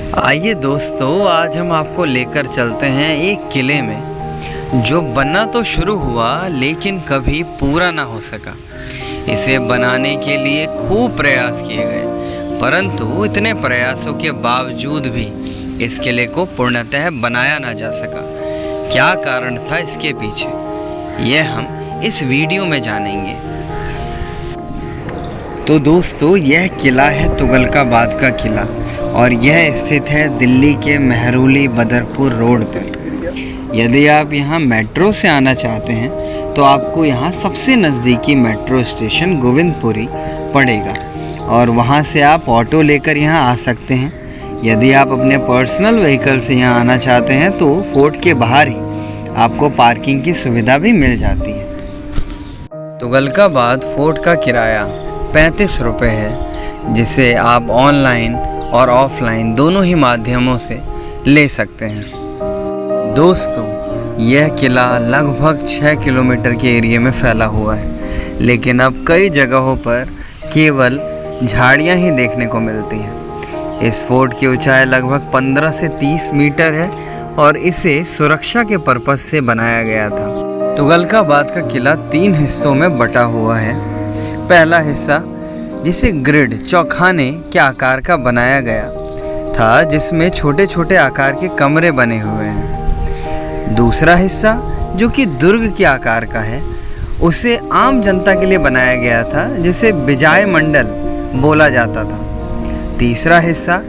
आइए दोस्तों, आज हम आपको लेकर चलते हैं एक किले में जो बनना तो शुरू हुआ लेकिन कभी पूरा ना हो सका। इसे बनाने के लिए खूब प्रयास किए गए, परंतु इतने प्रयासों के बावजूद भी इस किले को पूर्णतः बनाया ना जा सका। क्या कारण था इसके पीछे, यह हम इस वीडियो में जानेंगे। तो दोस्तों, यह किला है तुगलकाबाद का किला और यह स्थित है दिल्ली के मेहरौली बदरपुर रोड पर। यदि आप यहाँ मेट्रो से आना चाहते हैं तो आपको यहाँ सबसे नज़दीकी मेट्रो स्टेशन गोविंदपुरी पड़ेगा और वहाँ से आप ऑटो लेकर यहाँ आ सकते हैं। यदि आप अपने पर्सनल व्हीकल से यहाँ आना चाहते हैं तो फोर्ट के बाहर ही आपको पार्किंग की सुविधा भी मिल जाती है। तुगलकाबाद फोर्ट का किराया 35 रुपये है, जिसे आप ऑनलाइन और ऑफलाइन दोनों ही माध्यमों से ले सकते हैं। दोस्तों, यह किला लगभग 6 किलोमीटर के एरिया में फैला हुआ है, लेकिन अब कई जगहों पर केवल झाड़ियां ही देखने को मिलती हैं। इस फोर्ट की ऊंचाई लगभग 15 से 30 मीटर है और इसे सुरक्षा के पर्पस से बनाया गया था। तुगलकाबाद का किला 3 हिस्सों में बटा हुआ है। पहला हिस्सा, जिसे ग्रिड चौखाने के आकार का बनाया गया था, जिसमें छोटे छोटे आकार के कमरे बने हुए हैं। दूसरा हिस्सा, जो कि दुर्ग के आकार का है, उसे आम जनता के लिए बनाया गया था, जिसे बिजाय मंडल बोला जाता था। तीसरा हिस्सा,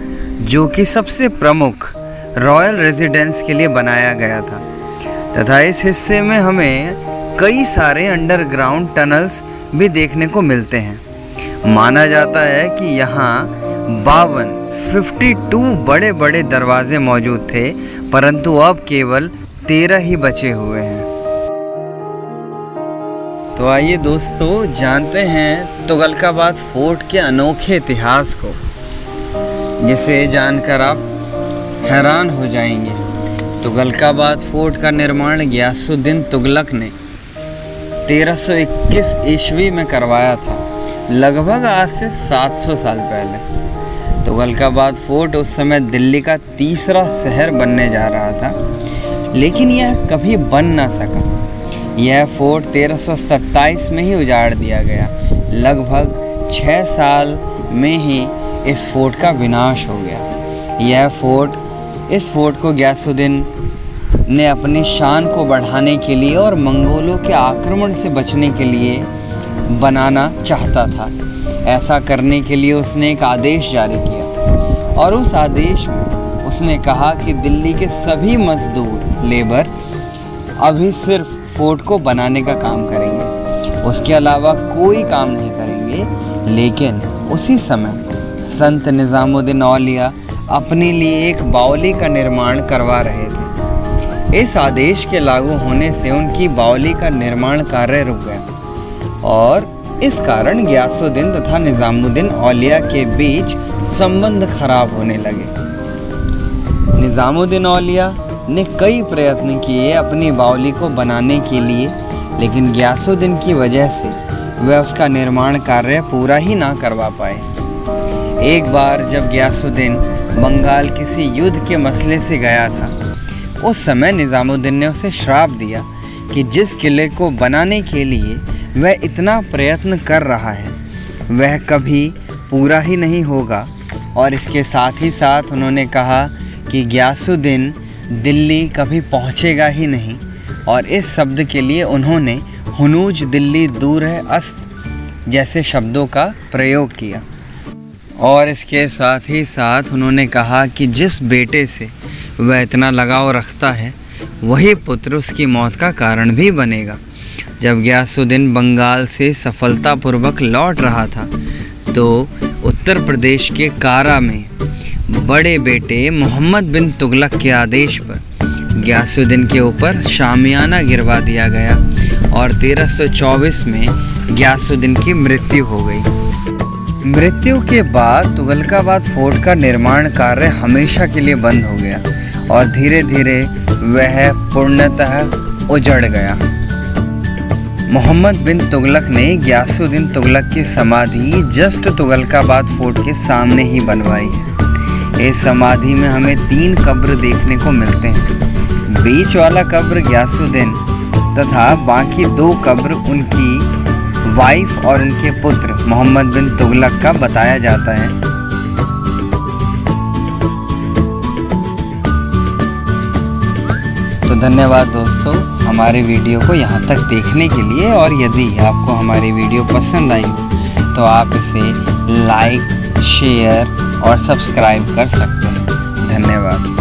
जो कि सबसे प्रमुख रॉयल रेजिडेंस के लिए बनाया गया था, तथा इस हिस्से में हमें कई सारे अंडरग्राउंड टनल्स भी देखने को मिलते हैं। माना जाता है कि यहाँ 52 बड़े बड़े दरवाजे मौजूद थे, परंतु अब केवल 13 ही बचे हुए हैं। तो आइए दोस्तों, जानते हैं तुगलकाबाद फोर्ट के अनोखे इतिहास को, जिसे जानकर आप हैरान हो जाएंगे। तुगलकाबाद फोर्ट का निर्माण गियासुद्दीन तुगलक ने 1321 ईस्वी में करवाया था, लगभग आज से 700 साल पहले। तुगलकाबाद फोर्ट उस समय दिल्ली का तीसरा शहर बनने जा रहा था, लेकिन यह कभी बन ना सका। यह फोर्ट 1327 में ही उजाड़ दिया गया। लगभग 6 साल में ही इस फोर्ट का विनाश हो गया। इस फोर्ट को गियासुद्दीन ने अपनी शान को बढ़ाने के लिए और मंगोलों के आक्रमण से बचने के लिए बनाना चाहता था। ऐसा करने के लिए उसने एक आदेश जारी किया और उस आदेश में उसने कहा कि दिल्ली के सभी मजदूर लेबर अभी सिर्फ फोर्ट को बनाने का काम करेंगे, उसके अलावा कोई काम नहीं करेंगे। लेकिन उसी समय संत निज़ामुद्दीन औलिया अपने लिए एक बावली का निर्माण करवा रहे थे। इस आदेश के लागू होने से उनकी बावली का निर्माण कार्य रुक गया और इस कारण गियासुद्दीन तथा निज़ामुद्दीन औलिया के बीच संबंध खराब होने लगे। निज़ामुद्दीन औलिया ने कई प्रयत्न किए अपनी बावली को बनाने के लिए, लेकिन गियासुद्दीन की वजह से वह उसका निर्माण कार्य पूरा ही ना करवा पाए। एक बार जब गियासुद्दीन बंगाल किसी युद्ध के मसले से गया था, उस समय निज़ामुद्दीन ने उसे श्राप दिया कि जिस किले को बनाने के लिए वह इतना प्रयत्न कर रहा है वह कभी पूरा ही नहीं होगा। और इसके साथ ही साथ उन्होंने कहा कि गियासुद्दीन दिल्ली कभी पहुंचेगा ही नहीं, और इस शब्द के लिए उन्होंने हुनूज दिल्ली दूर है अस्त जैसे शब्दों का प्रयोग किया। और इसके साथ ही साथ उन्होंने कहा कि जिस बेटे से वह इतना लगाव रखता है वही पुत्र उसकी मौत का कारण भी बनेगा। जब गियासुद्दीन बंगाल से सफलतापूर्वक लौट रहा था तो उत्तर प्रदेश के कारा में बड़े बेटे मोहम्मद बिन तुगलक के आदेश पर गियासुद्दीन के ऊपर शामियाना गिरवा दिया गया और 1324 में गियासुद्दीन की मृत्यु हो गई। मृत्यु के बाद तुगलकाबाद फोर्ट का निर्माण कार्य हमेशा के लिए बंद हो गया और धीरे धीरे वह पूर्णतः उजड़ गया। मोहम्मद बिन तुगलक ने गियासुद्दीन तुगलक की समाधि जस्ट तुगलकाबाद फोर्ट के सामने ही बनवाई है। इस समाधि में हमें 3 कब्र देखने को मिलते हैं। बीच वाला कब्र गयासुद्दीन तथा बाकी 2 कब्र उनकी वाइफ और उनके पुत्र मोहम्मद बिन तुगलक का बताया जाता है। तो धन्यवाद दोस्तों हमारे वीडियो को यहाँ तक देखने के लिए। और यदि आपको हमारी वीडियो पसंद आई हो तो आप इसे लाइक, शेयर और सब्सक्राइब कर सकते हैं। धन्यवाद।